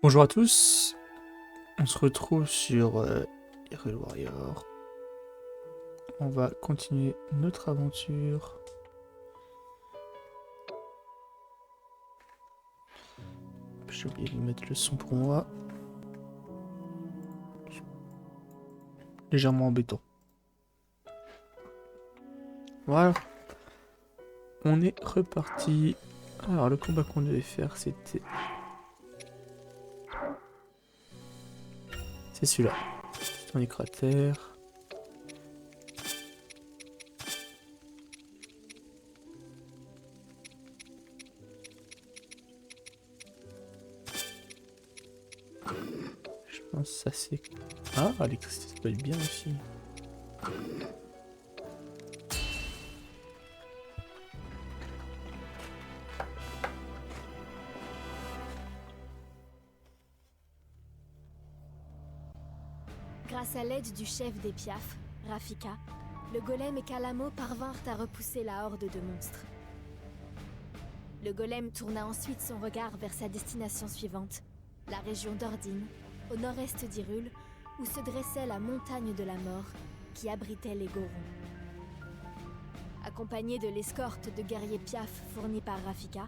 Bonjour à tous, on se retrouve sur Hyrule Warrior. On va continuer notre aventure. J'ai oublié de mettre le son pour moi. Légèrement embêtant. Voilà, on est reparti. Alors le combat qu'on devait faire c'était... C'est celui-là. Dans les cratères. Je pense que ça c'est... Ah, l'électricité ça doit être bien aussi. Grâce à l'aide du chef des Piaf, Rafika, le golem et Kalamo parvinrent à repousser la horde de monstres. Le golem tourna ensuite son regard vers sa destination suivante, la région d'Ordine, au nord-est d'Hyrule, où se dressait la montagne de la mort qui abritait les Gorons. Accompagné de l'escorte de guerriers Piaf fournis par Rafika,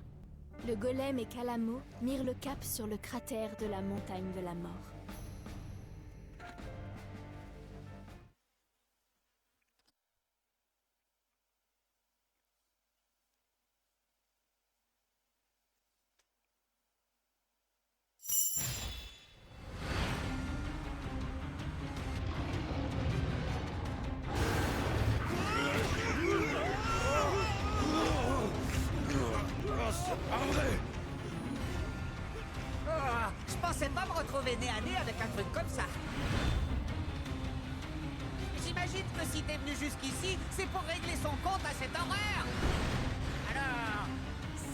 le golem et Kalamo mirent le cap sur le cratère de la montagne de la mort. Je pensais pas me retrouver nez à nez avec un truc comme ça. J'imagine que si t'es venu jusqu'ici, c'est pour régler son compte à cette horreur. Alors,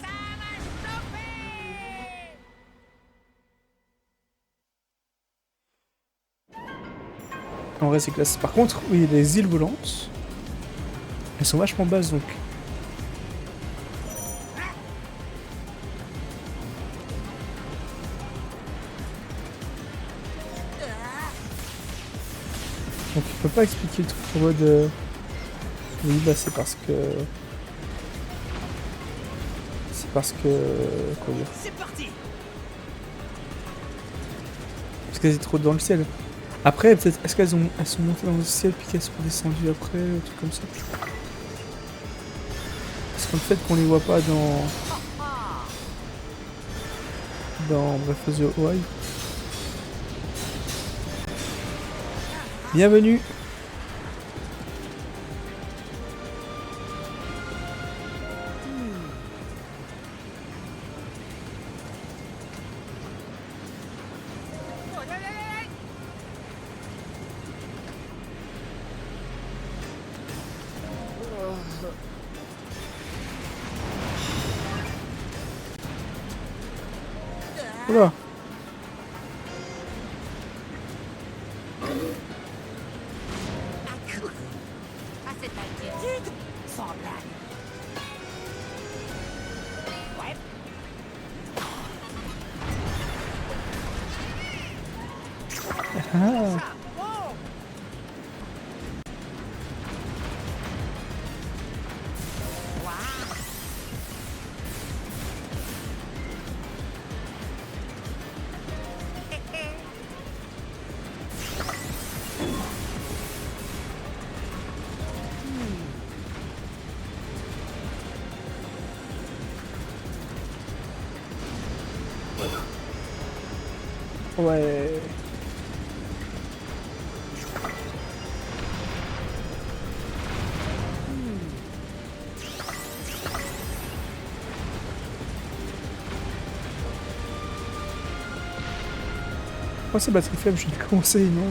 ça m'a chauffé. En vrai c'est classe. Par contre, oui, les îles volantes, elles sont vachement basses donc. Donc il peut pas expliquer le truc en mode... Oui bah c'est parce que... C'est parce que... Comment dire? C'est parti. Parce qu'elles étaient trop dans le ciel. Après peut-être... Est-ce qu'elles sont montées dans le ciel puis qu'elles sont redescendues après, un truc comme ça. Parce qu'en fait qu'on les voit pas dans... Dans Breath of the Wild. Bienvenue. Oula. À cette altitude, sans blague. Ouais. Ah. Ça, bon. Waouh. Ouais. Oh c'est batterie faible, je vais commencer, non.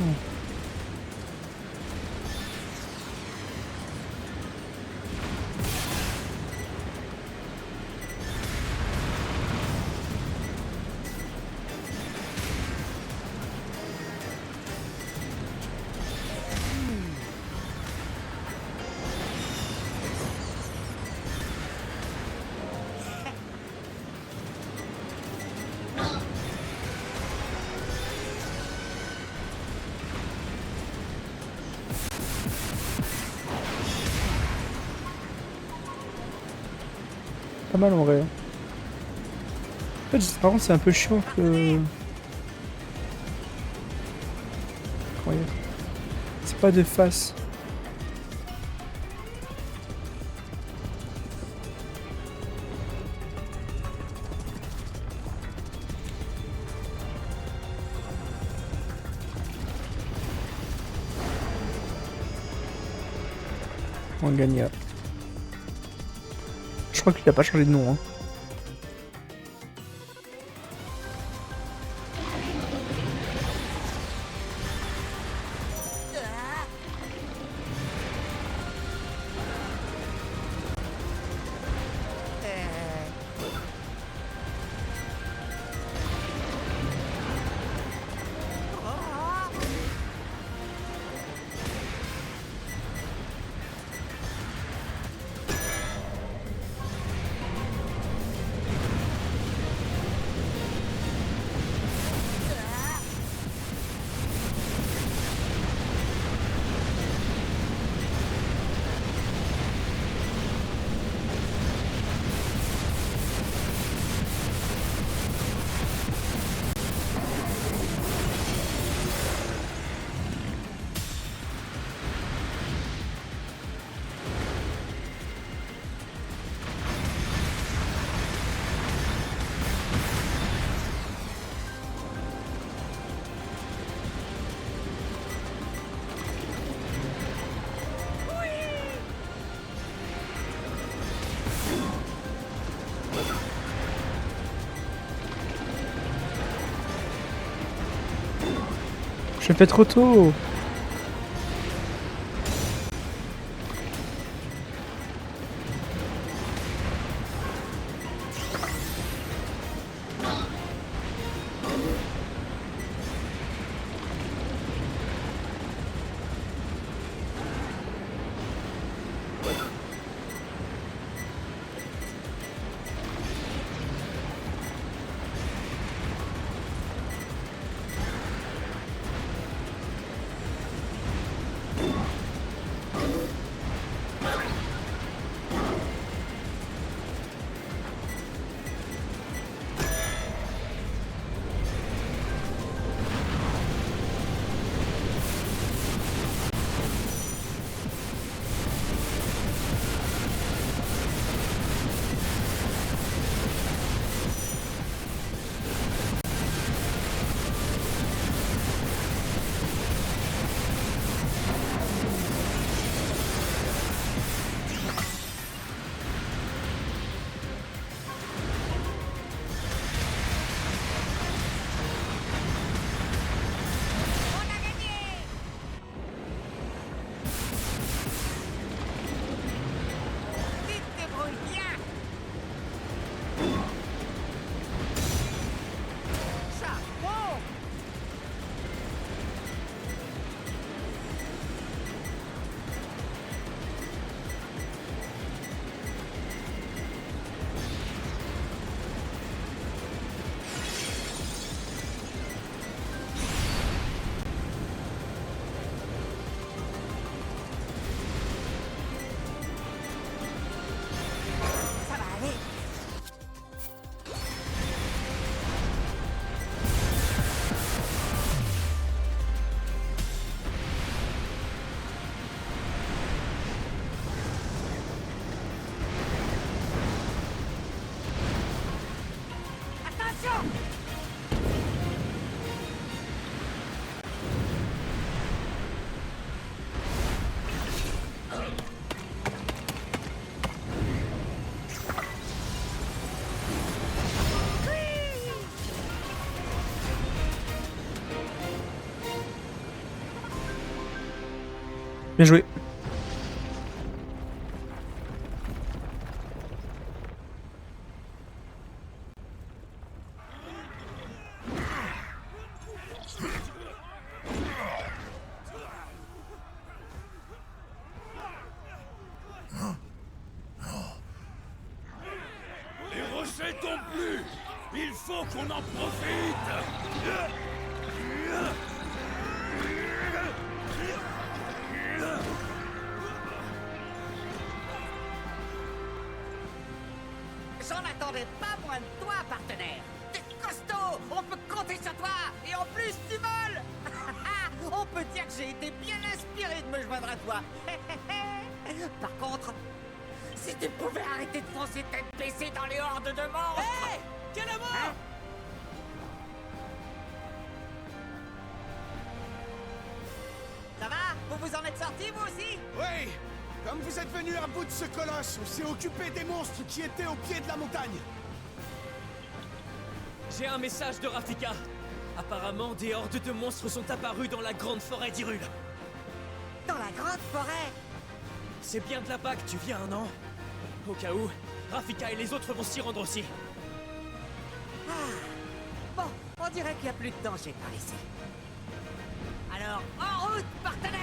pas mal en vrai. En fait, par contre, c'est un peu chiant que... Comment dire? C'est pas de face. On gagne. Je crois qu'il a pas changé de nom. Hein. Je fais trop tôt. Bien joué. Les rochers tombent plus. Il faut qu'on en profite. n'en attendais pas moins de toi, partenaire. T'es costaud, on peut compter sur toi, et en plus tu voles. On peut dire que j'ai été bien inspiré de me joindre à toi. Par contre, si tu pouvais arrêter de foncer tête baissée dans les hordes de monstres. Hé, quel amour! Ça va? Vous vous en êtes sortis, vous aussi? Oui! Comme vous êtes venu à bout de ce colosse, on s'est occupé des monstres qui étaient au pied de la montagne. J'ai un message de Rafika. Apparemment, des hordes de monstres sont apparus dans la grande forêt d'Hyrule. Dans la grande forêt? C'est bien de là-bas que tu viens, non? Au cas où, Rafika et les autres vont s'y rendre aussi. Bon, on dirait qu'il n'y a plus de danger par ici. Alors, en route, partenaire!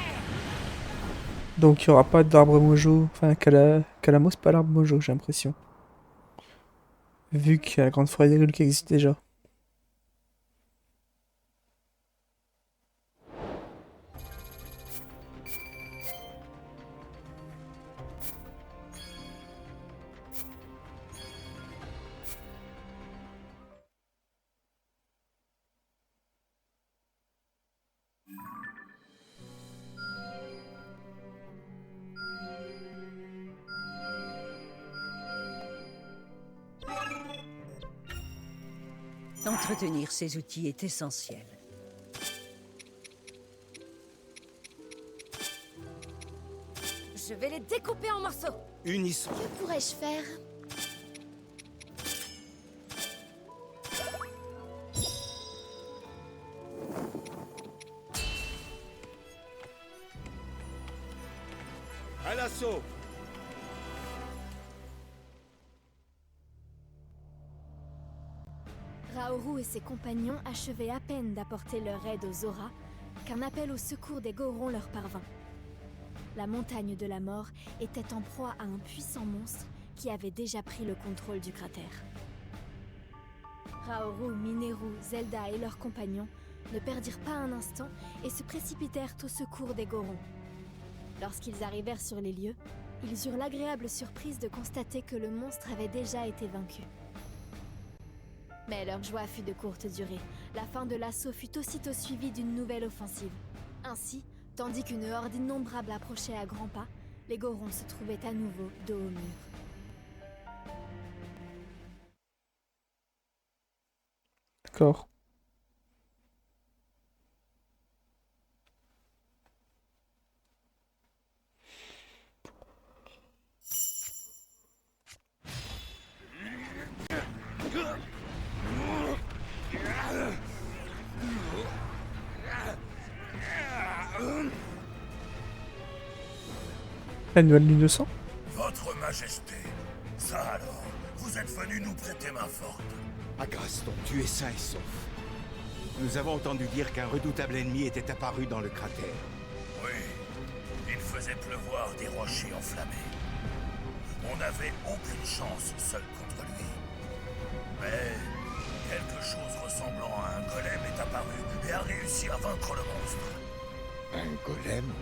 Donc il n'y aura pas d'arbre mojo. Enfin, Calamo, c'est pas l'arbre mojo, j'ai l'impression. Vu qu'il y a la grande forêt d'Hyrule qui existe déjà. Entretenir ces outils est essentiel. Je vais les découper en morceaux. Unisson. Que pourrais-je faire? À l'assaut! Raoru et ses compagnons achevaient à peine d'apporter leur aide aux Zora qu'un appel au secours des Gorons leur parvint. La montagne de la mort était en proie à un puissant monstre qui avait déjà pris le contrôle du cratère. Raoru, Mineru, Zelda et leurs compagnons ne perdirent pas un instant et se précipitèrent au secours des Gorons. Lorsqu'ils arrivèrent sur les lieux, ils eurent l'agréable surprise de constater que le monstre avait déjà été vaincu. Mais leur joie fut de courte durée. La fin de l'assaut fut aussitôt suivie d'une nouvelle offensive. Ainsi, tandis qu'une horde innombrable approchait à grands pas, les Gorons se trouvaient à nouveau dos au mur. D'accord. La nouvelle lune de sang? Votre Majesté, ça alors, vous êtes venu nous prêter main forte. Agraston, tu es sain et sauf. Nous avons entendu dire qu'un redoutable ennemi était apparu dans le cratère. Oui, il faisait pleuvoir des rochers enflammés. On n'avait aucune chance seul contre lui. Mais quelque chose ressemblant à un golem est apparu et a réussi à vaincre le monstre. Un golem?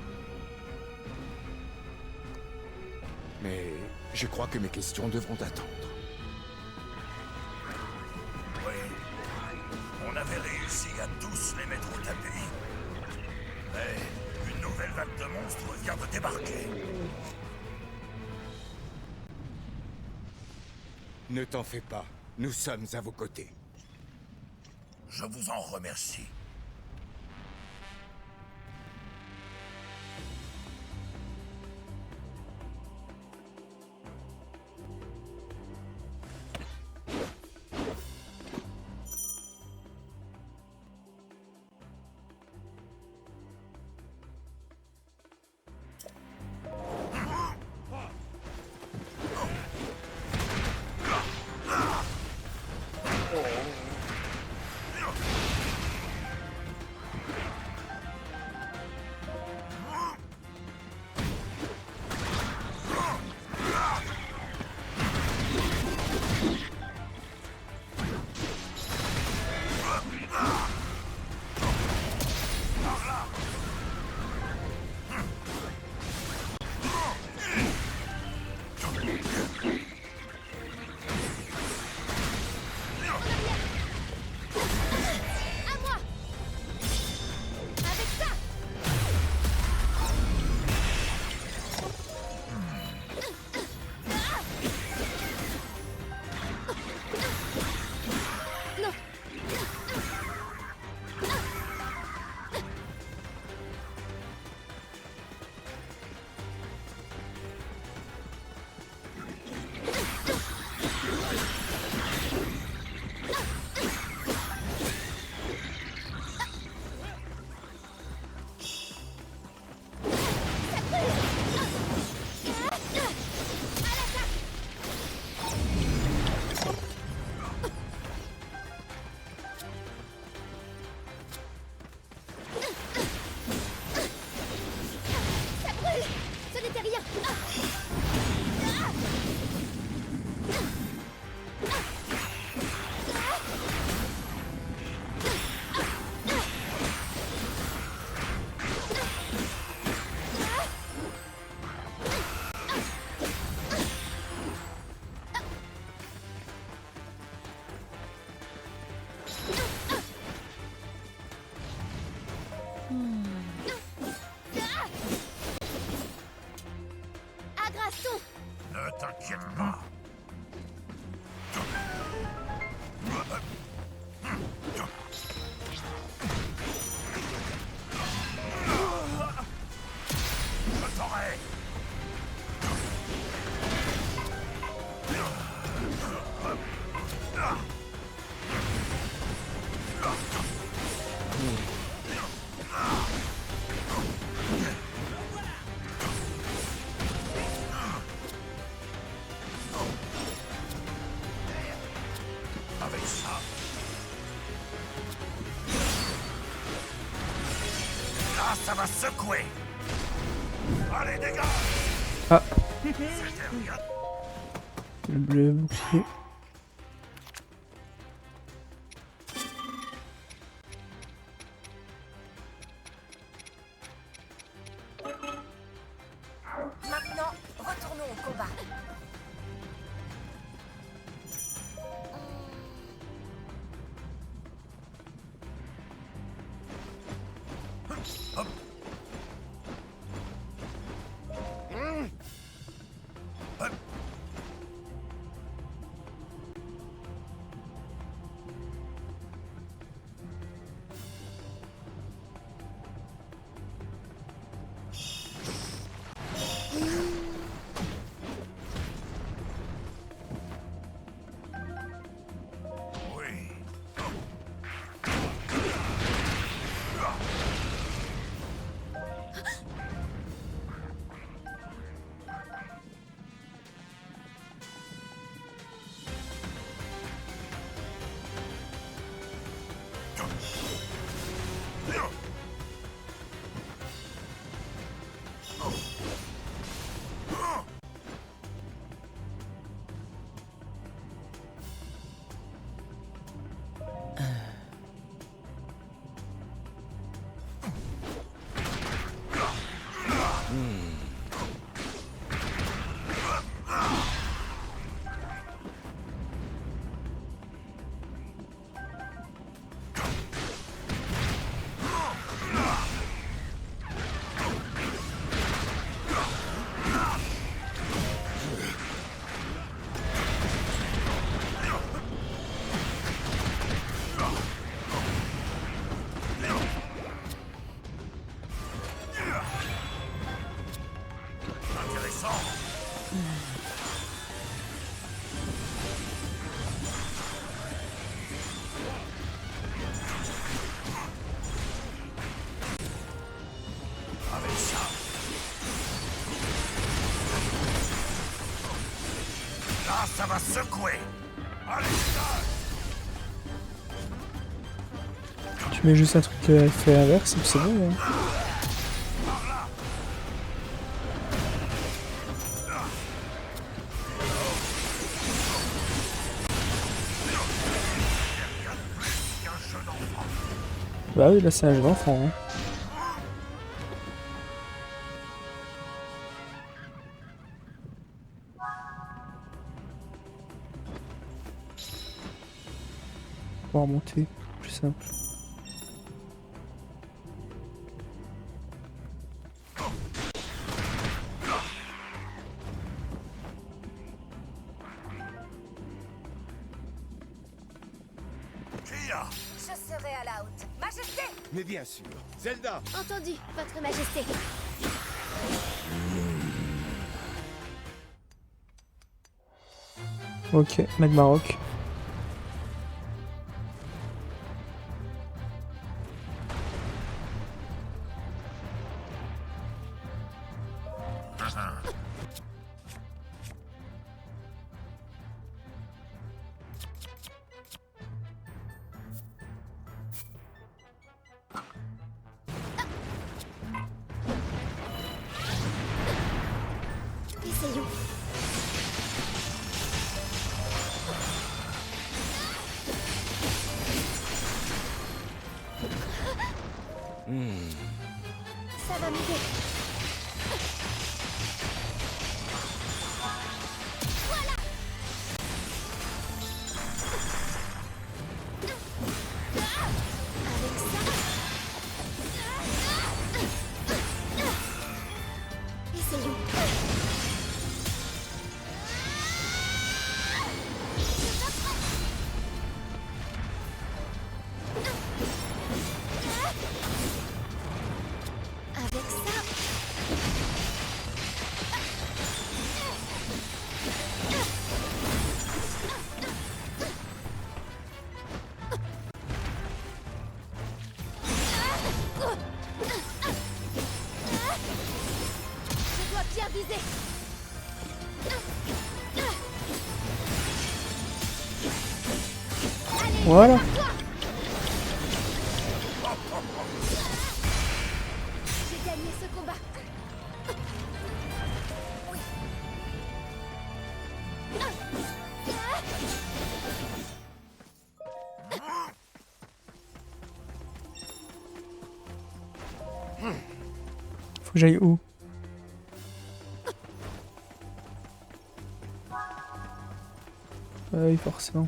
Mais je crois que mes questions devront attendre. Oui, on avait réussi à tous les mettre au tapis. Mais une nouvelle vague de monstres vient de débarquer. Ne t'en fais pas, nous sommes à vos côtés. Je vous en remercie. rien. Agraston! Ne t'inquiète pas. Je t'aurai. Avec ça. Là, ça va secouer. Allez, dégage. Ah, C'était rien. le bleu bouclier. Maintenant, retournons au combat. Oui. Intéressant. Avec ça. Là, ça va secouer. Allez, dégage. Tu mets juste un truc fait inverse et puis c'est bon. Hein. Bah oui, là c'est un jeu d'enfant. Hein. On va remonter, plus simple. Kia. Je serai à la haute. Majesté! Mais bien sûr. Zelda! Entendu, Votre Majesté. Ok, Magmaroc. Essayons. Ça va m'aider. Voilà. J'ai gagné ce combat. Faut que j'aille où? Oui, forcément.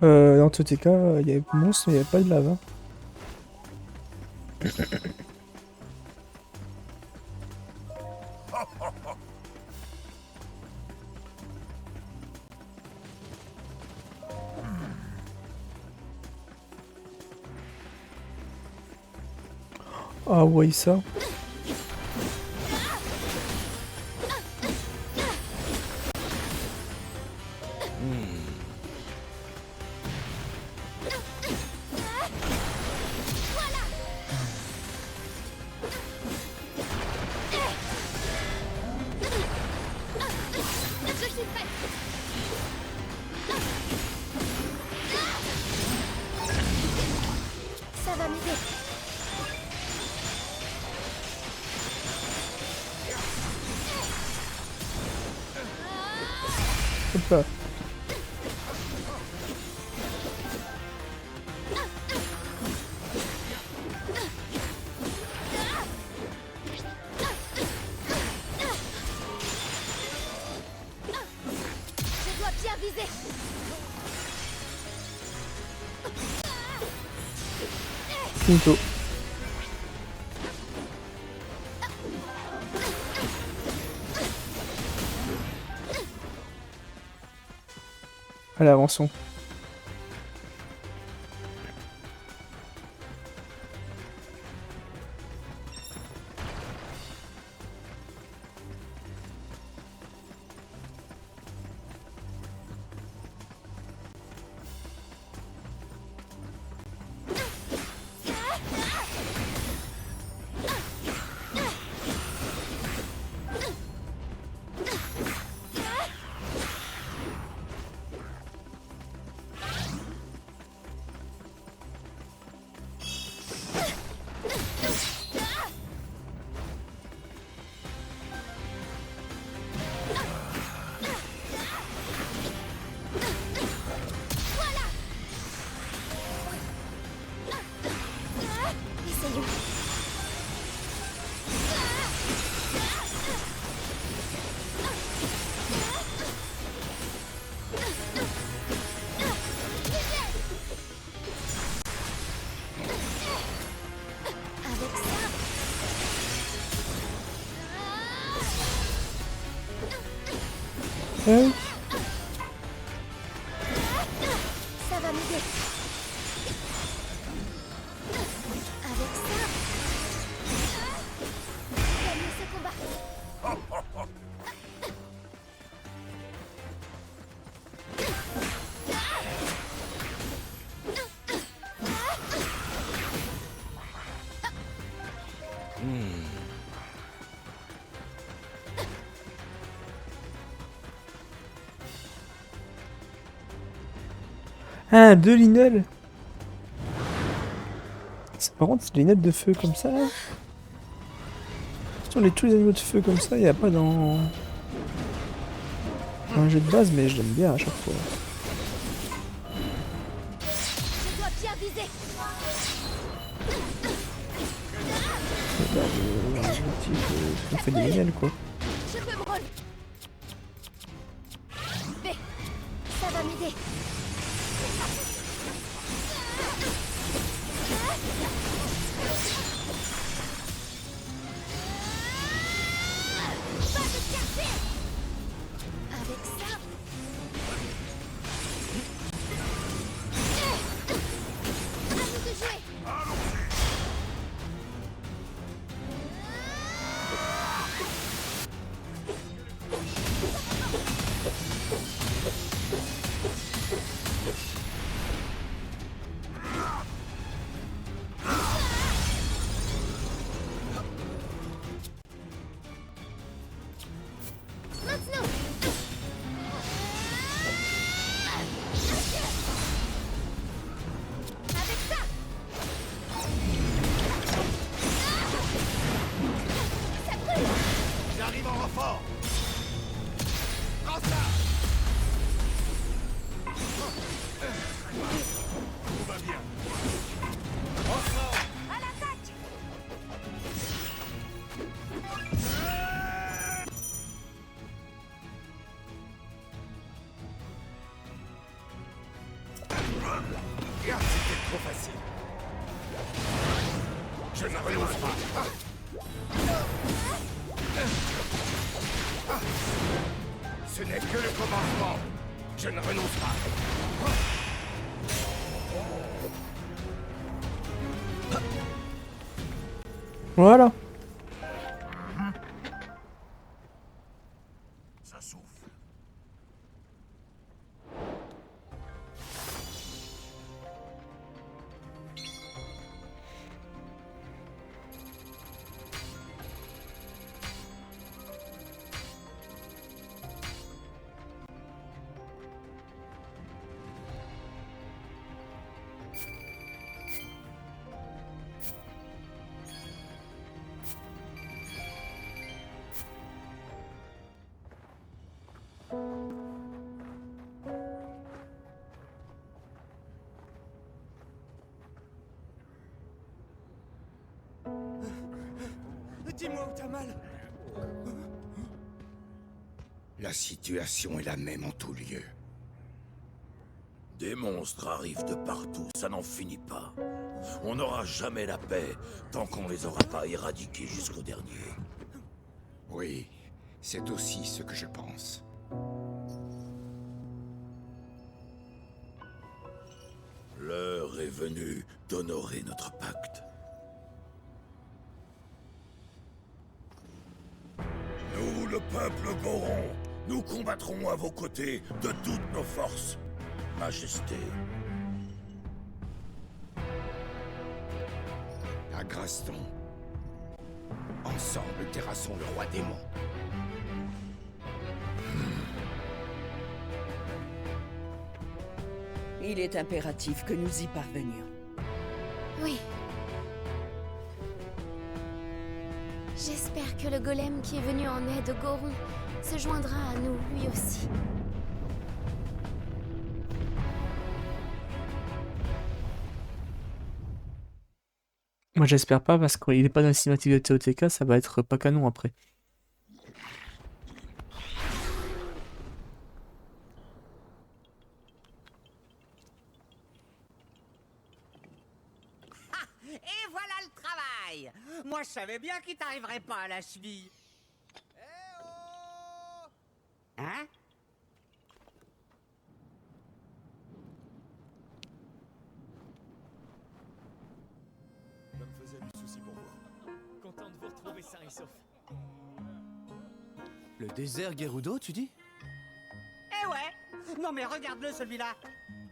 Dans tous les cas, il y avait monstre, mais il n'y avait pas de lave. Hein. Ah ouais, ça. Ça va m'aider. Hop là. Je dois bien viser. Finito. Allez, avançons. Ça va m'aider. Avec ça, gagner ce combat. Ah, 2 Linol. Par contre, c'est des Linol de feu comme ça. Si on les tous les animaux de feu comme ça, il n'y a pas dans un jeu de base, mais je l'aime bien à chaque fois. Je dois bien viser. On fait des Linol quoi. Je peux me relever. B, ça va m'aider. Pas de quartier. Avec ça. À nous de jouer. Maintenant. Avec ça. Ça brûle. J'arrive en renfort. Prends ça. Tout va bien. Ensemble. À l'attaque. C'était trop facile. Je ne renonce pas. Ce n'est que le commencement. Je ne renonce pas. Voilà. Ça souffle. Dis-moi où t'as mal. La situation est la même en tout lieu. Des monstres arrivent de partout, ça n'en finit pas. On n'aura jamais la paix tant qu'on les aura pas éradiqués jusqu'au dernier. Oui, c'est aussi ce que je pense. L'heure est venue d'honorer notre pacte. Nous, le peuple Goron, nous combattrons à vos côtés de toutes nos forces, Majesté. À Graston. Ensemble, terrassons le roi démon. Il est impératif que nous y parvenions. Oui. J'espère que le golem qui est venu en aide au Goron se joindra à nous, lui aussi. Moi j'espère pas parce qu'il est pas dans la cinématique de TOTK, ça va être pas canon après. Et voilà le travail. Moi, je savais bien qu'il t'arriverait pas à la cheville. Eh oh! Hein? Je me faisais du souci pour vous. Content de vous retrouver sain et sauf. Le désert Gerudo, tu dis? Eh ouais. Non mais regarde-le celui-là.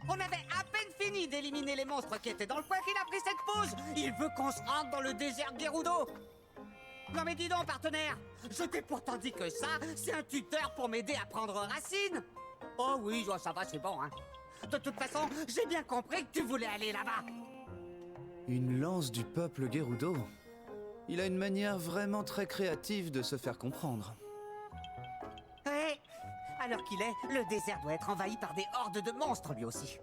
On avait à peine fini d'éliminer les monstres qui étaient dans le coin qu'il a pris cette pause. Il veut qu'on se rende dans le désert Gerudo. Non mais dis donc, partenaire, je t'ai pourtant dit que ça, c'est un tuteur pour m'aider à prendre racine. Oh oui, ça va, c'est bon, hein. De toute façon, j'ai bien compris que tu voulais aller là-bas. Une lance du peuple Gerudo. Il a une manière vraiment très créative de se faire comprendre. Ouais. Alors qu'il est, le désert doit être envahi par des hordes de monstres lui aussi.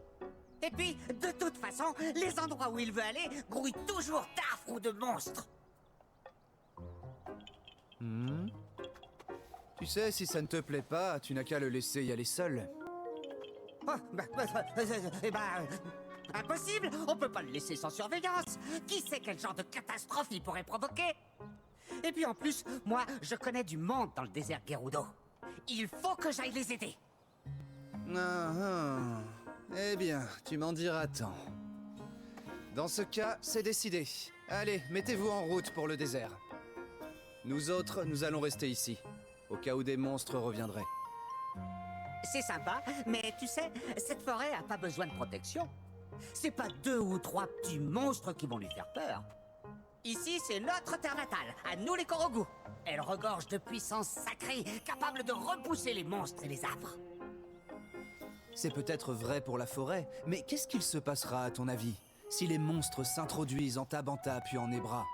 Et puis, de toute façon, les endroits où il veut aller grouillent toujours d'affres ou de monstres. Tu sais, si ça ne te plaît pas, tu n'as qu'à le laisser y aller seul. Oh, impossible. On peut pas le laisser sans surveillance. Qui sait quel genre de catastrophe il pourrait provoquer? Et puis en plus, moi, je connais du monde dans le désert Gerudo. Il faut que j'aille les aider. Eh bien, tu m'en diras tant. Dans ce cas, c'est décidé. Allez, mettez-vous en route pour le désert. Nous autres, nous allons rester ici, au cas où des monstres reviendraient. C'est sympa, mais tu sais, cette forêt a pas besoin de protection. C'est pas 2 ou 3 petits monstres qui vont lui faire peur. Ici, c'est notre terre natale, à nous les Korogu. Elle regorge de puissance sacrée, capable de repousser les monstres et les affres. C'est peut-être vrai pour la forêt, mais qu'est-ce qu'il se passera à ton avis, si les monstres s'introduisent en Tabanta puis en Ebra?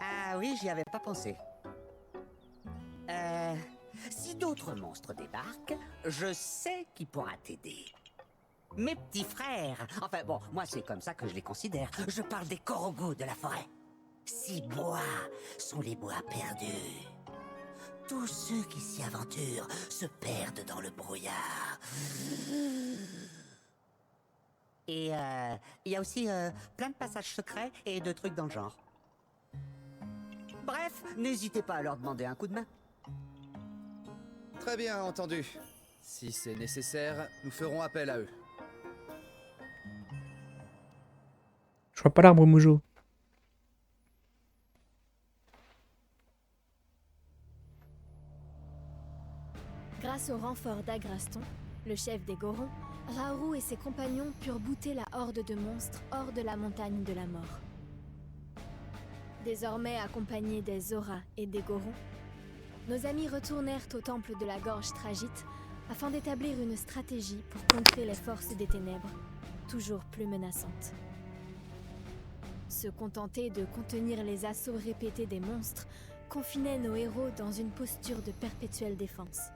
Ah oui, j'y avais pas pensé. Si d'autres monstres débarquent, je sais qui pourra t'aider. Mes petits frères. Enfin bon, moi c'est comme ça que je les considère. Je parle des Korogu de la forêt. Ces bois sont les bois perdus. Tous ceux qui s'y aventurent se perdent dans le brouillard. Et il y a aussi plein de passages secrets et de trucs dans le genre. Bref, n'hésitez pas à leur demander un coup de main. Très bien, entendu. Si c'est nécessaire, nous ferons appel à eux. Je vois pas l'arbre Mujo. Grâce au renfort d'Agraston, le chef des Gorons, Raoru et ses compagnons purent bouter la horde de monstres hors de la montagne de la mort. Désormais accompagnés des Zora et des Gorons, nos amis retournèrent au temple de la Gorge Tragite afin d'établir une stratégie pour contrer les forces des ténèbres, toujours plus menaçantes. Se contenter de contenir les assauts répétés des monstres confinait nos héros dans une posture de perpétuelle défense.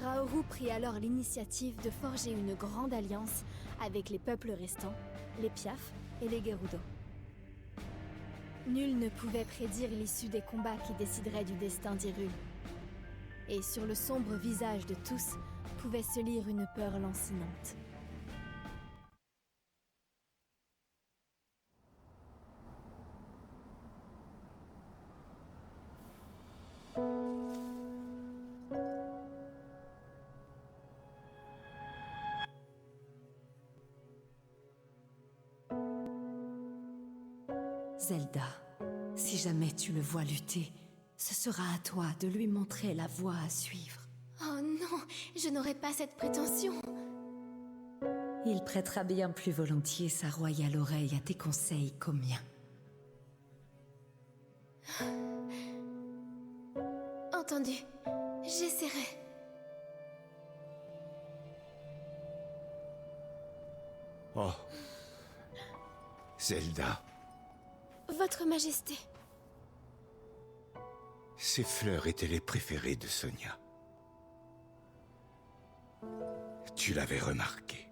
Raoru prit alors l'initiative de forger une grande alliance avec les peuples restants, les Piaf et les Gerudo. Nul ne pouvait prédire l'issue des combats qui décideraient du destin d'Hyrule. Et sur le sombre visage de tous pouvait se lire une peur lancinante. Zelda, si jamais tu le vois lutter, ce sera à toi de lui montrer la voie à suivre. Oh non, je n'aurai pas cette prétention. Il prêtera bien plus volontiers sa royale oreille à tes conseils qu'aux miens. Entendu, j'essaierai. Oh. Zelda. Votre Majesté. Ces fleurs étaient les préférées de Sonia. Tu l'avais remarqué.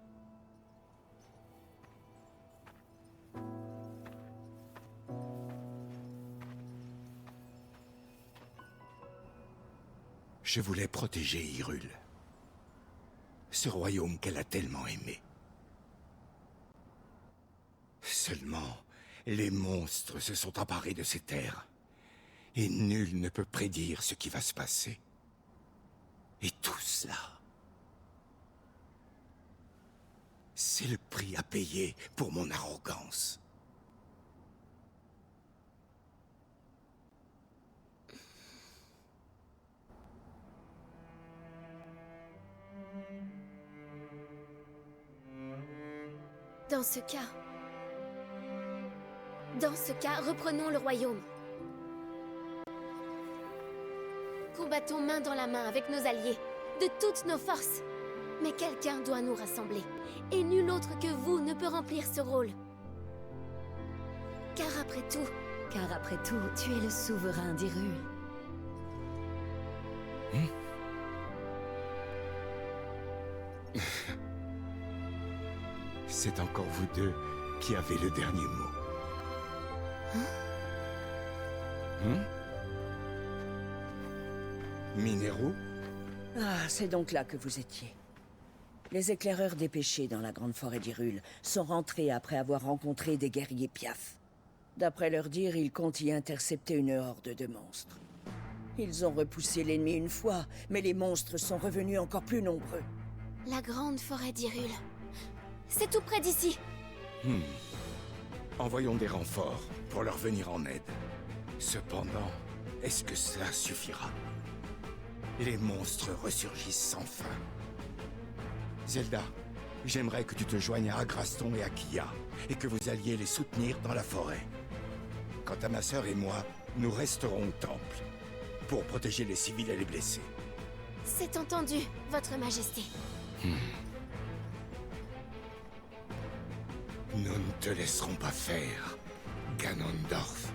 Je voulais protéger Hyrule. Ce royaume qu'elle a tellement aimé. Seulement, les monstres se sont emparés de ces terres. Et nul ne peut prédire ce qui va se passer. Et tout cela, c'est le prix à payer pour mon arrogance. Dans ce cas, reprenons le royaume. Combattons main dans la main avec nos alliés, de toutes nos forces. Mais quelqu'un doit nous rassembler. Et nul autre que vous ne peut remplir ce rôle. Car après tout, tu es le souverain d'Hyrule. C'est encore vous deux qui avez le dernier mot. Mineru? Ah, c'est donc là que vous étiez. Les éclaireurs dépêchés dans la grande forêt d'Hyrule sont rentrés après avoir rencontré des guerriers piafs. D'après leur dire, ils comptent y intercepter une horde de monstres. Ils ont repoussé l'ennemi une fois, mais les monstres sont revenus encore plus nombreux. La grande forêt d'Hyrule. C'est tout près d'ici. Envoyons des renforts pour leur venir en aide. Cependant, est-ce que cela suffira? Les monstres ressurgissent sans fin. Zelda, j'aimerais que tu te joignes à Agraston et à Kia, et que vous alliez les soutenir dans la forêt. Quant à ma sœur et moi, nous resterons au temple, pour protéger les civils et les blessés. C'est entendu, Votre Majesté. Nous ne te laisserons pas faire, Ganondorf.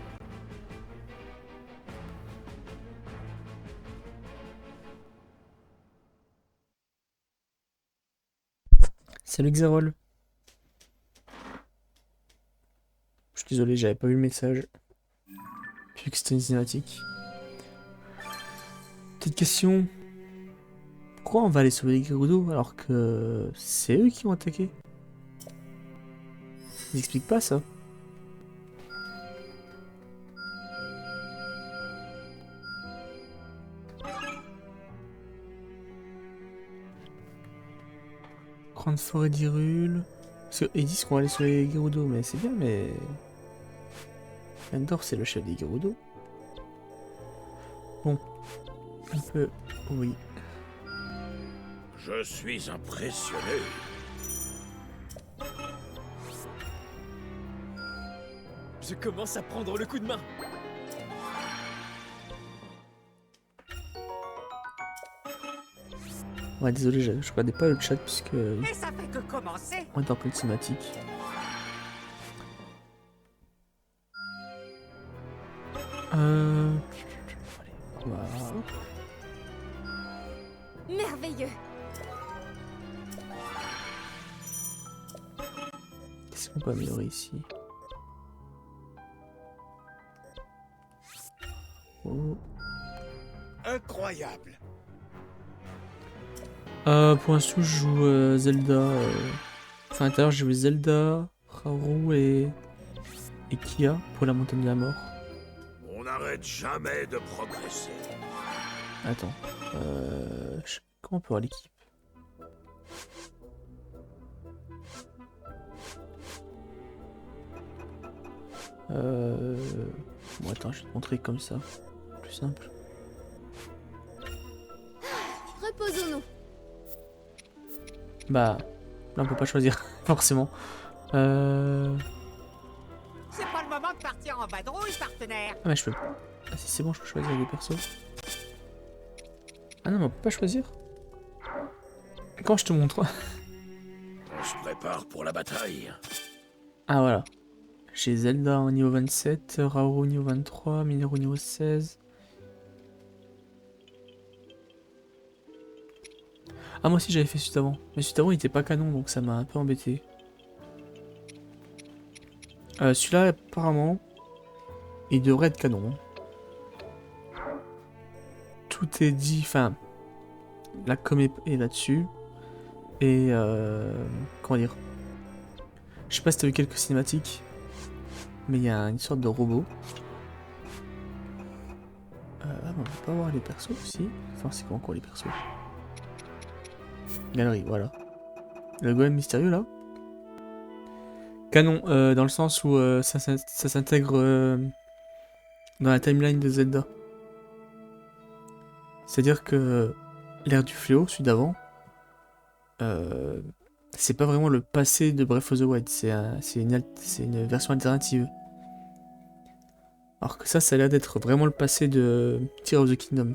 Salut Xerol. Je suis désolé, j'avais pas vu le message. Puis que c'était une cinématique. Petite question. Pourquoi on va aller sauver les Gerudo alors que c'est eux qui ont attaqué? Ils expliquent pas ça. Grande forêt d'Hyrule. Parce qu'ils disent qu'on va aller sauver les Gerudo, mais c'est bien, mais... Endor, c'est le chef des Gerudo. Bon. Un peu... Oui. Je suis impressionné. Je commence à prendre le coup de main. Ouais, désolé, je regardais pas le chat puisque... Et ça fait que commencer. On est en pleine thématique. Allez, on va... Merveilleux. Qu'est-ce qu'on peut améliorer ici? Oh. Incroyable. Pour l'instant, je joue Zelda. Enfin, à l'intérieur, j'ai joué Zelda, Haru et Kia pour la montagne de la mort. On n'arrête jamais de progresser. Attends. Comment on peut voir l'équipe? Bon, attends, je vais te montrer comme ça. Plus simple. Reposons-nous. Bah, là on peut pas choisir, forcément. C'est pas le moment de partir en vadrouille, partenaire. Ah mais je peux... Ah si c'est bon, je peux choisir des persos. Ah non, mais on peut pas choisir. Quand je te montre. On se prépare pour la bataille. Ah voilà. J'ai Zelda au niveau 27, Raoru au niveau 23, Mineru au niveau 16. Ah moi aussi j'avais fait celui d'avant. Mais celui d'avant il était pas canon donc ça m'a un peu embêté. Celui-là apparemment il devrait être canon. Tout est dit, enfin la com est là-dessus. Et comment dire. Je sais pas si t'as vu quelques cinématiques. Mais il y a une sorte de robot. Ah mais on peut pas voir les persos aussi. Enfin c'est quoi encore les persos? Galerie, voilà. Le golem mystérieux là. Canon, dans le sens où ça s'intègre dans la timeline de Zelda. C'est-à-dire que l'ère du fléau, celui d'avant, c'est pas vraiment le passé de Breath of the Wild, c'est une version alternative. Alors que ça a l'air d'être vraiment le passé de Tears of the Kingdom.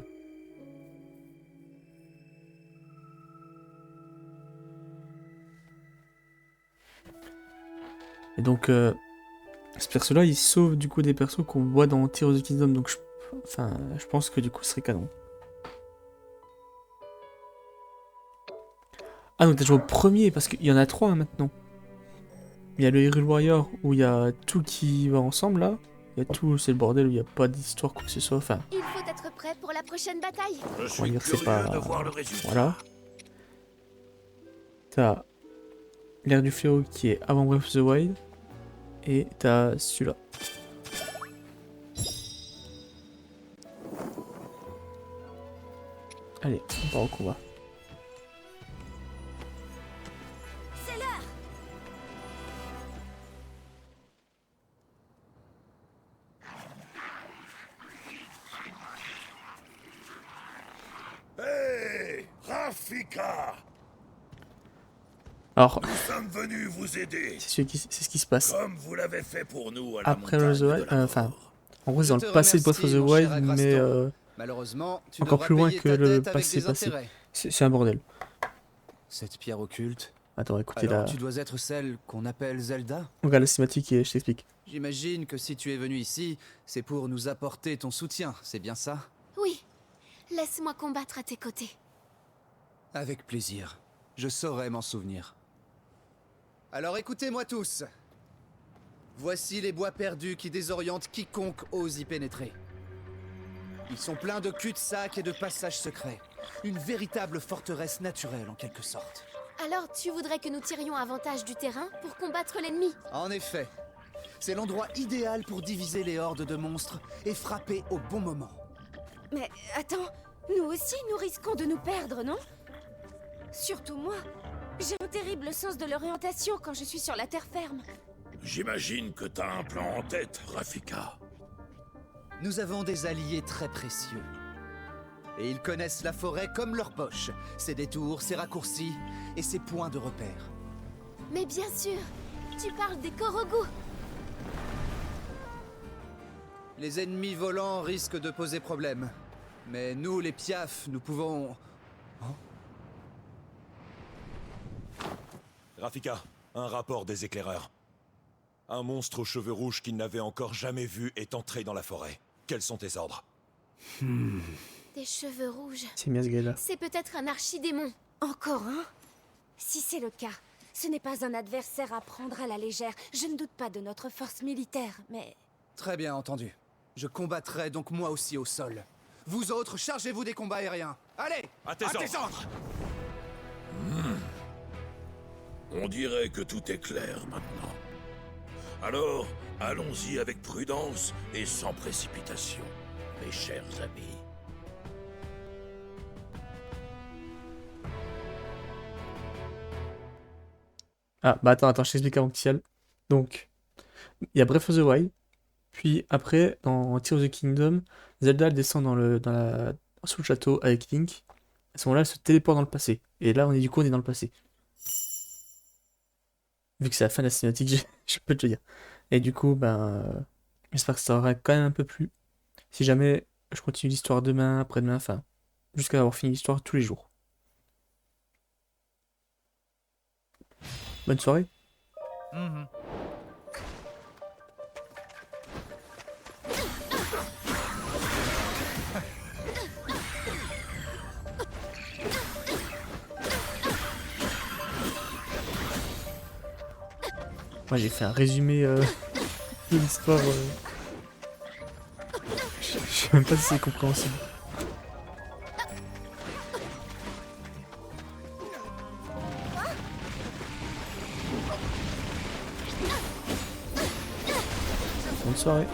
Et donc, ce perso-là, il sauve du coup des persos qu'on voit dans Tears of the Kingdom. Donc, je pense que du coup, ce serait canon. Ah, donc t'as joué au premier, parce qu'il y en a 3 maintenant. Il y a le Hyrule Warrior, où il y a tout qui va ensemble, là. Il y a tout, c'est le bordel, où il n'y a pas d'histoire, quoi que ce soit. Enfin, Il faut être prêt pour la prochaine bataille. Je on va suis dire que c'est curieux pas... de voir le résultat. Voilà. T'as l'ère du fléau qui est avant Breath of the Wild. Et t'as celui-là. Allez, on part au combat. C'est l'heure. Hé, Rafika, Alors, nous sommes venus vous aider, c'est ce qui se passe. comme vous l'avez fait pour nous à la Après montagne Breath of the Wild, de la enfin, mort. en gros, c'est dans Je le te passé de Breath of the remercie, mon Wild, cher mais Agraston. Malheureusement, tu encore devras plus loin payer que ta le dette avec passé des passé. intérêts. C'est un bordel. Cette pierre occulte. Attends, écoutez Alors, la... tu dois être celle qu'on appelle Zelda. On regarde la cinématique et je t'explique. J'imagine que si tu es venu ici, c'est pour nous apporter ton soutien, c'est bien ça? Oui. Laisse-moi combattre à tes côtés. Avec plaisir. Je saurai m'en souvenir. Alors écoutez-moi tous. Voici les bois perdus qui désorientent quiconque ose y pénétrer. Ils sont pleins de cul-de-sac et de passages secrets. Une véritable forteresse naturelle en quelque sorte. Alors, tu voudrais que nous tirions avantage du terrain pour combattre l'ennemi? En effet, c'est l'endroit idéal pour diviser les hordes de monstres et frapper au bon moment. Mais attends, nous aussi nous risquons de nous perdre, non? Surtout moi. J'ai un terrible sens de l'orientation quand je suis sur la terre ferme. J'imagine que t'as un plan en tête, Rafika. Nous avons des alliés très précieux. Et ils connaissent la forêt comme leur poche. Ses détours, ses raccourcis et ses points de repère. Mais bien sûr, tu parles des Korogu. Les ennemis volants risquent de poser problème. Mais nous, les Piaf, nous pouvons... Rafika, un rapport des éclaireurs. Un monstre aux cheveux rouges qu'ils n'avaient encore jamais vu est entré dans la forêt. Quels sont tes ordres? Des cheveux rouges. C'est Miasgela. C'est peut-être un archidémon. Encore un? Si c'est le cas, ce n'est pas un adversaire à prendre à la légère. Je ne doute pas de notre force militaire, mais... Très bien entendu. Je combattrai donc moi aussi au sol. Vous autres, chargez-vous des combats aériens. Allez, À tes ordres. On dirait que tout est clair maintenant. Alors, allons-y avec prudence et sans précipitation, mes chers amis. Ah, bah attends, je t'explique avant que tu y ailles. Donc, il y a Breath of the Wild, puis après, dans Tears of the Kingdom, Zelda elle descend sous le château avec Link. À ce moment-là, elle se téléporte dans le passé. Et là, on est dans le passé. Vu que c'est la fin de la cinématique, je peux te le dire. Et du coup, j'espère que ça aura quand même un peu plu. Si jamais je continue l'histoire demain, après-demain, enfin, jusqu'à avoir fini l'histoire tous les jours. Bonne soirée. Moi j'ai fait un résumé de l'histoire. Je sais même pas si c'est compréhensible. Bonne soirée.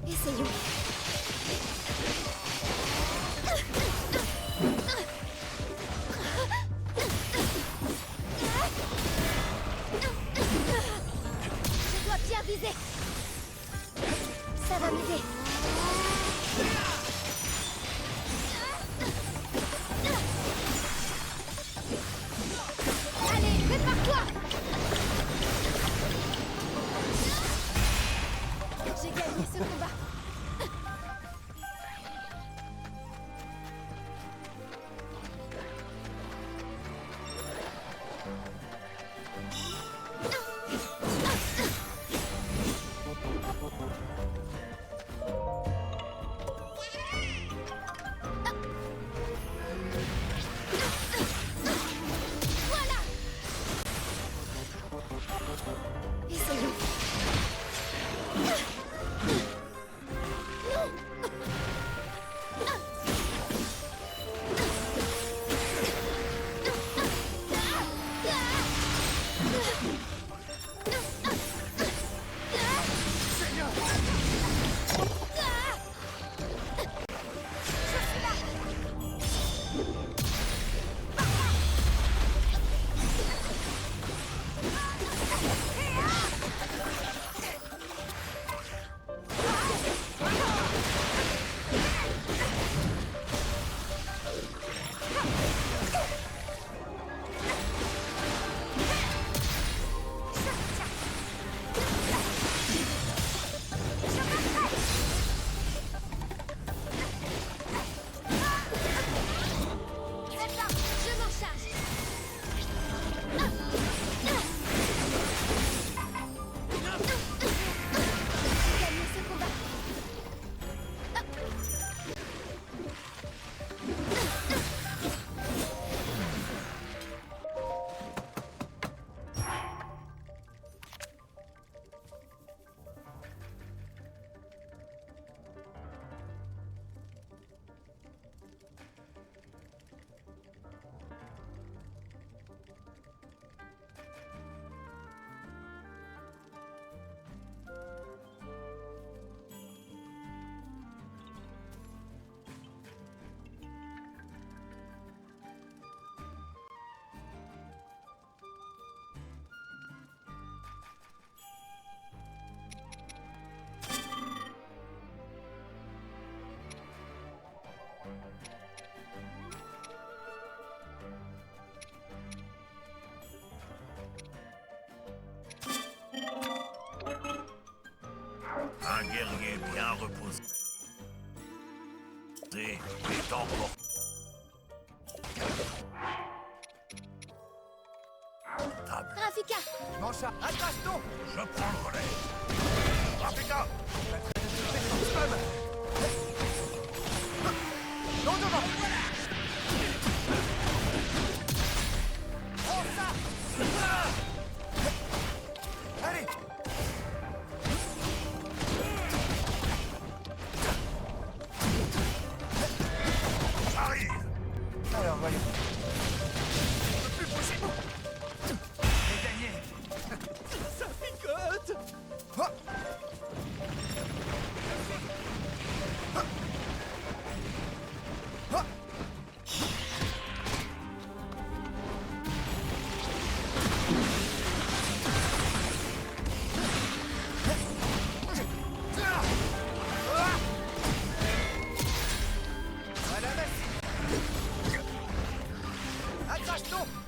Essayons. C'est temps Table. Rafika! Mancha, attrache-ton! Je prends le relais. Rafika! Non devant! Prends ça! Allez! J'arrive! Alors voyons. Je peux plus bouger. J'ai gagné. Ça picote.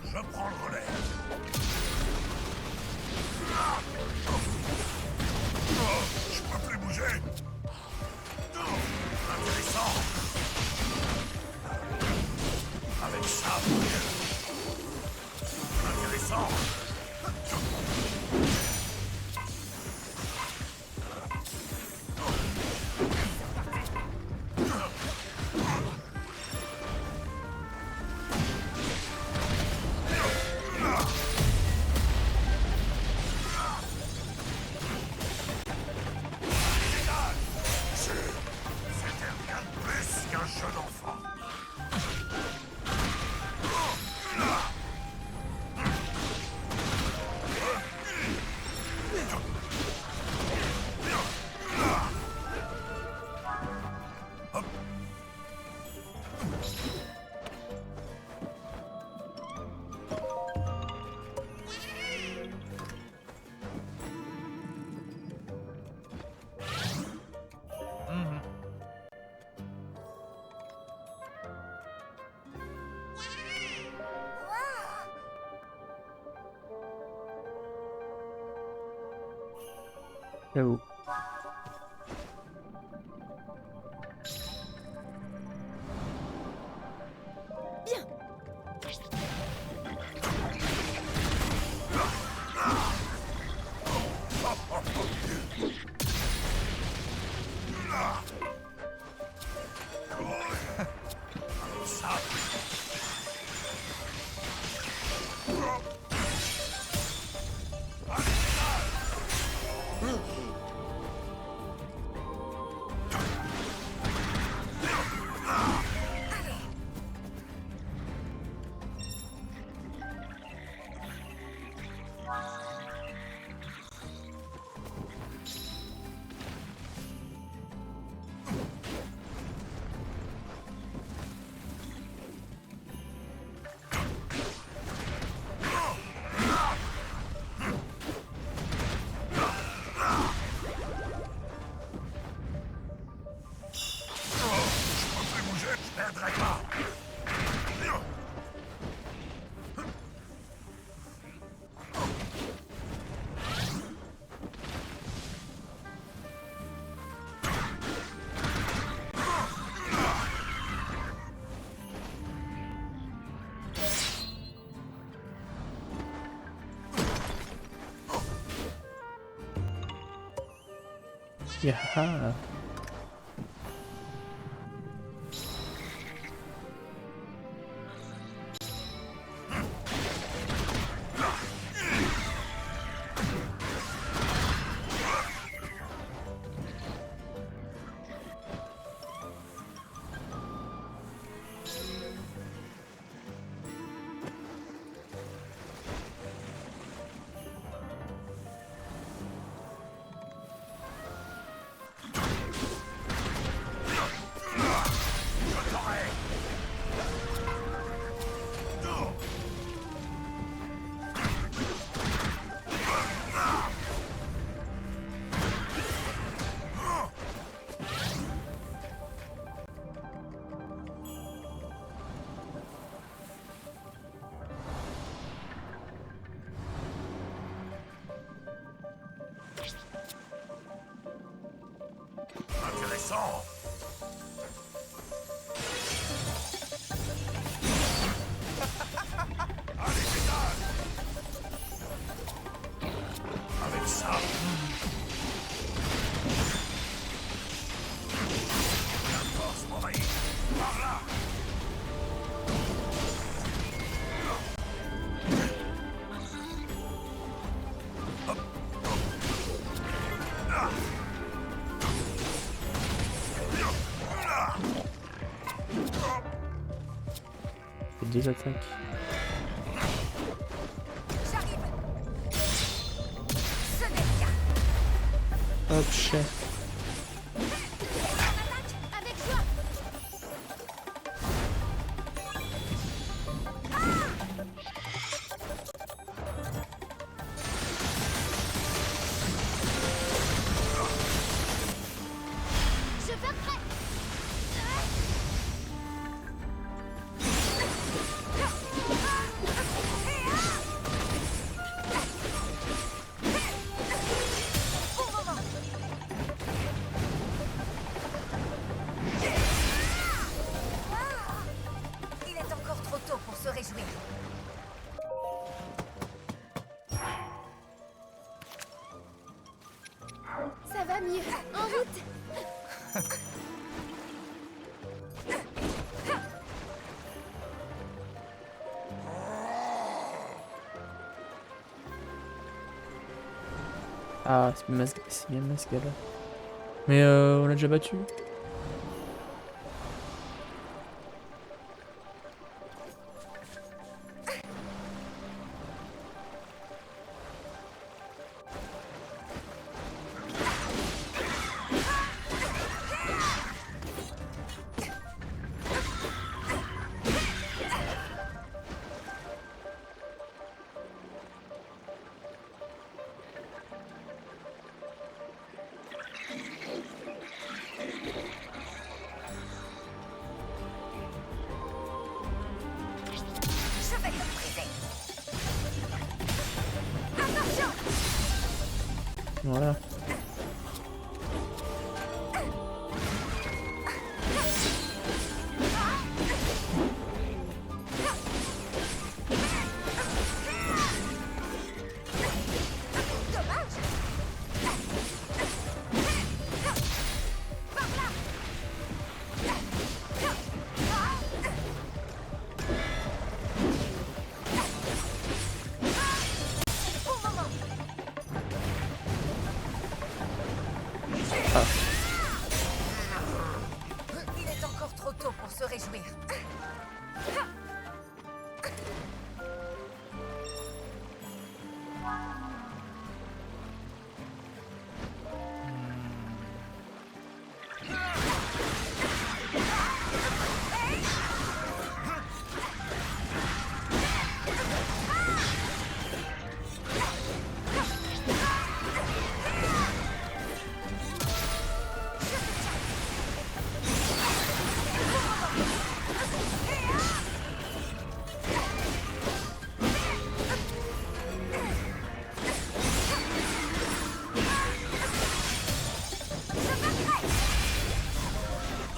Je prends le relais. Je peux plus bouger. Intéressant. Avec ça, intéressant. C'était rien de plus qu'un jeune enfant. J'avoue. Bien! Ça. Je perdrai pas. Yeah. fait 2 attaques. J'arrive. Ce n'est rien. Hop, chef. Avec joie. Je vaincrai. Bon moment. Il est encore trop tôt pour se réjouir. Ça va mieux. En route. Ah, c'est bien masqué là. Mais on l'a déjà battu. Je vais te briser. Voilà. Dommage. Par là. Bon moment. Il est encore trop tôt pour se réjouir.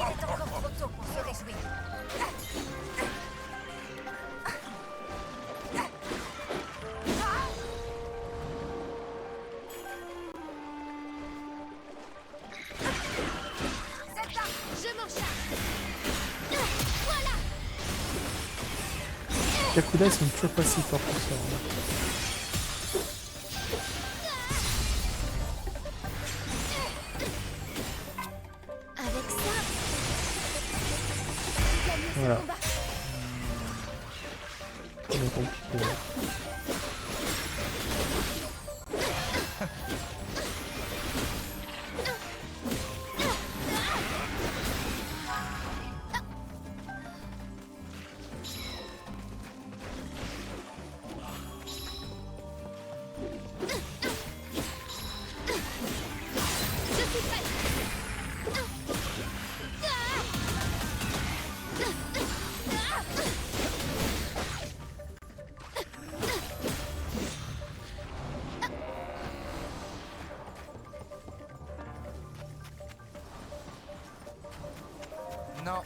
Il est encore trop tôt pour se réjouir. Zelda, Je m'en charge. Voilà. Kakuda, ils sont toujours pas si forts que ça. hein. Avec ça. Gagner ce Voilà. combat. C'est bien compliqué. Je suis prête. Non.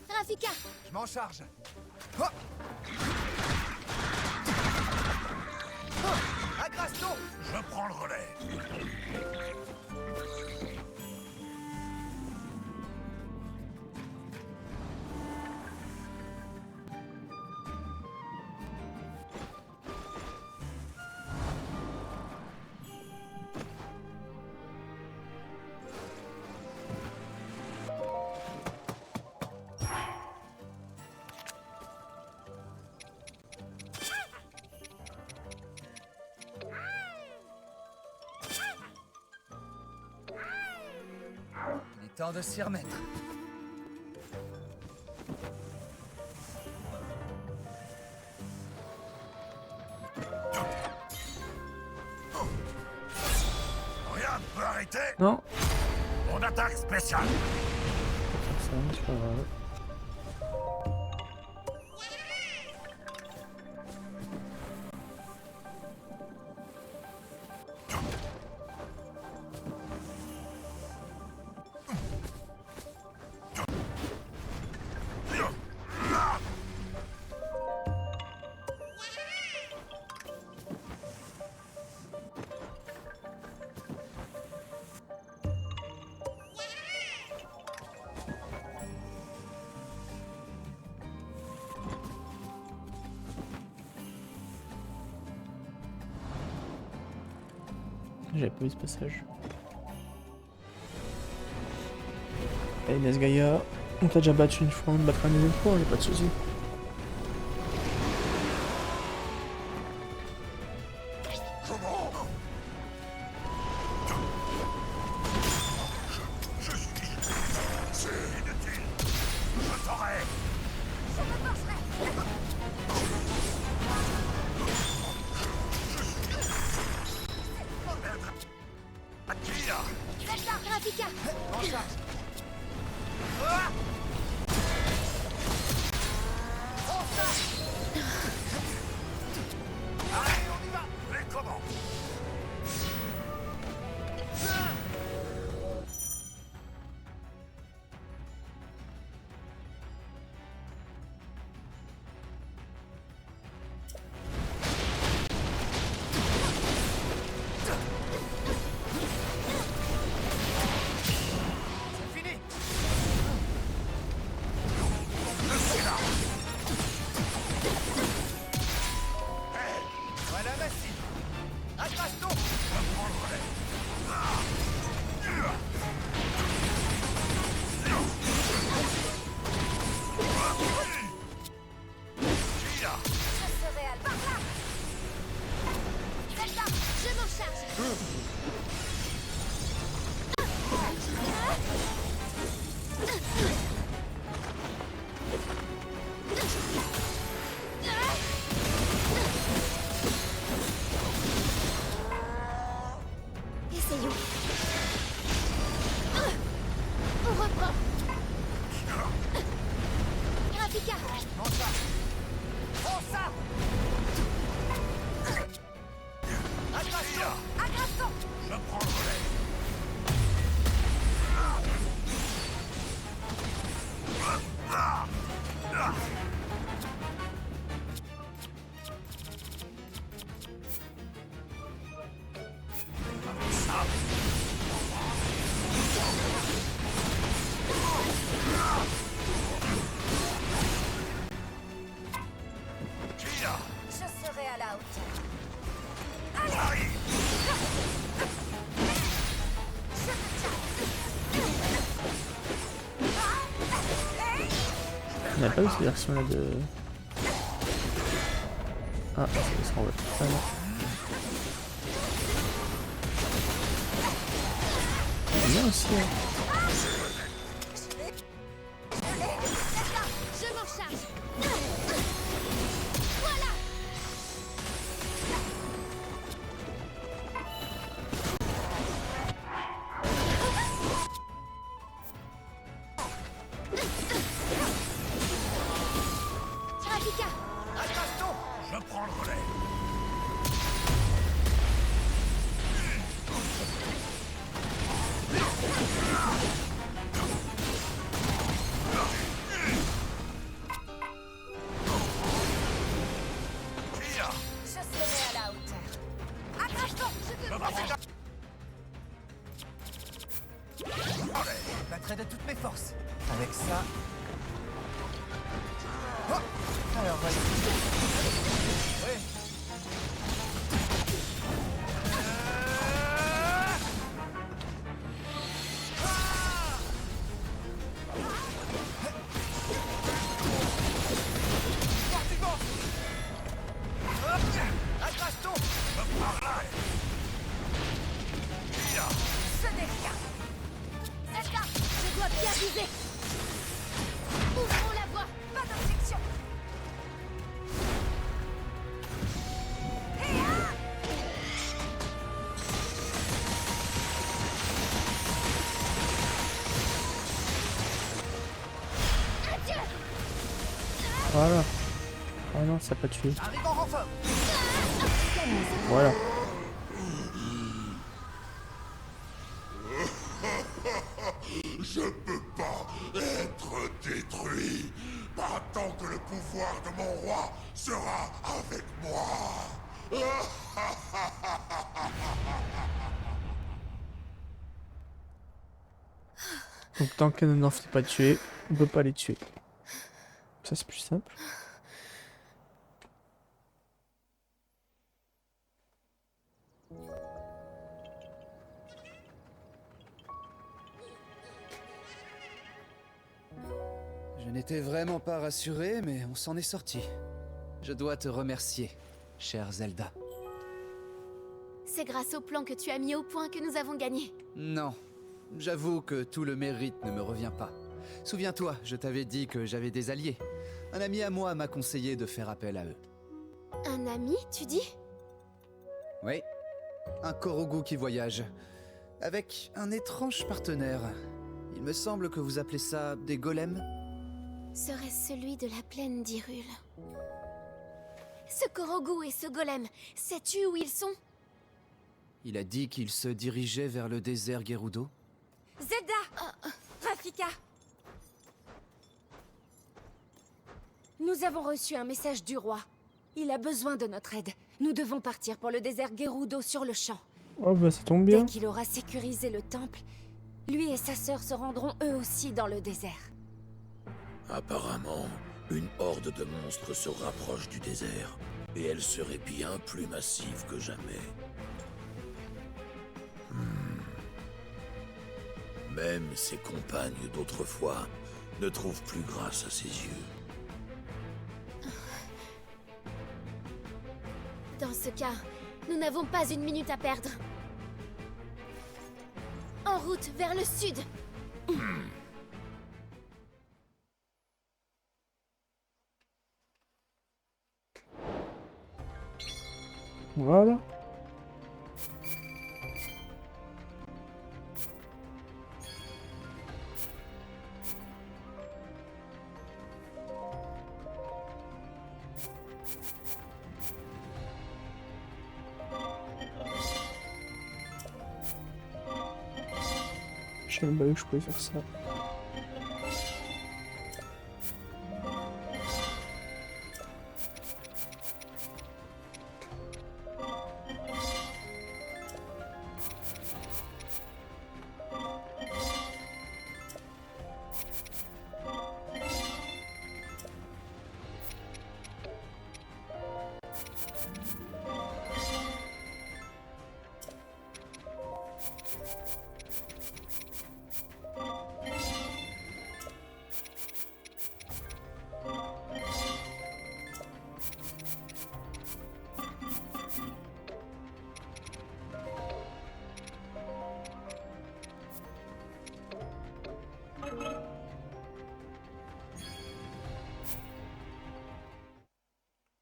Rafika. Je m'en charge. Oh Agraston. Je prends le relais. Temps de s'y remettre. Rien ne peut arrêter Non. mon attaque spéciale. Ça, c'est pas grave. J'avais pas vu ce passage. Allez, Nesgaïa, on t'a déjà battu une fois, on te battra une deuxième fois, y'a pas de soucis. C'est inutile. Je t'aurai. Akira. Zelda, Rafika. En charge. Allez, on y va. Les commandes. C'est fini. Je suis là. Voilà ma cible. Attrape-toi. Je prends le relais. Akira. Je serai à par là. Zelda, je m'en charge. Essayons. On reprend. Rafika. En charge. Prends ça. Akira. Aggrave-toi. Je prends le relais. Akira. Je serai à la hauteur. Arrive. On n'a pas eu cette version là de. Ah, c'est ça, on va faire ça là. C'est bien aussi, hein. Je m'en charge. Voilà. Rafika. Attrape-toi. Je prends le relais. Akira. Je serai à la hauteur. Accroche-toi. Je battrai de toutes mes forces. Avec ça. Oh, alors vas-y. Oui. Attrape-toi. Je prends le relais. Akira. Ce n'est rien. Zelda, je Voilà. Ah non, ça n'a pas tué. Arrive en renfort. Voilà. Je peux pas être détruit. Pas tant que le pouvoir de mon roi sera avec moi. Donc tant qu'elle n'en fait pas tuer, on peut pas les tuer. Ça c'est plus simple. Je n'étais vraiment pas rassuré, mais on s'en est sorti. Je dois te remercier, chère Zelda. C'est grâce au plan que tu as mis au point que nous avons gagné. Non, j'avoue que tout le mérite ne me revient pas. Souviens-toi, je t'avais dit que j'avais des alliés. Un ami à moi m'a conseillé de faire appel à eux. Un ami, tu dis? Oui, un Korogu qui voyage. Avec un étrange partenaire. Il me semble que vous appelez ça des golems. Serait-ce celui de la plaine d'Hyrule? Ce Korogu et ce golem, sais-tu où ils sont? Il a dit qu'il se dirigeait vers le désert Gerudo. Zelda! Rafika! Nous avons reçu un message du roi. Il a besoin de notre aide. Nous devons partir pour le désert Gerudo sur le champ. Oh bah ça tombe bien. Dès qu'il aura sécurisé le temple, lui et sa sœur se rendront eux aussi dans le désert. Apparemment, une horde de monstres se rapproche du désert. Et elle serait bien plus massive que jamais. Même ses compagnes d'autrefois ne trouvent plus grâce à ses yeux. Dans ce cas, nous n'avons pas une minute à perdre. En route vers le sud. Voilà. Je savais pas que je pouvais faire ça.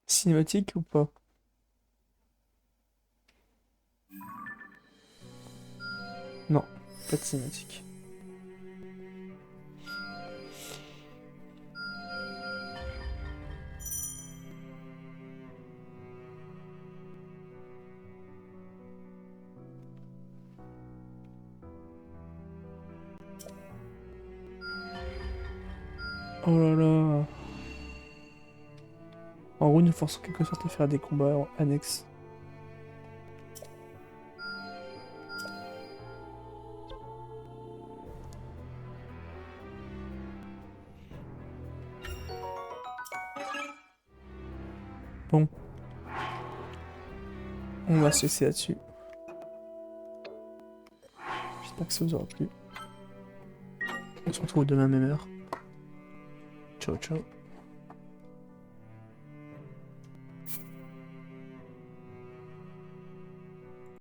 Cinématique ou pas? Non, pas de cinématique. Oh là là. En gros, il nous force en quelque sorte à faire des combats annexes. Bon. On va se laisser là-dessus. J'espère que ça vous aura plu. On se retrouve demain même heure. Ciao ciao.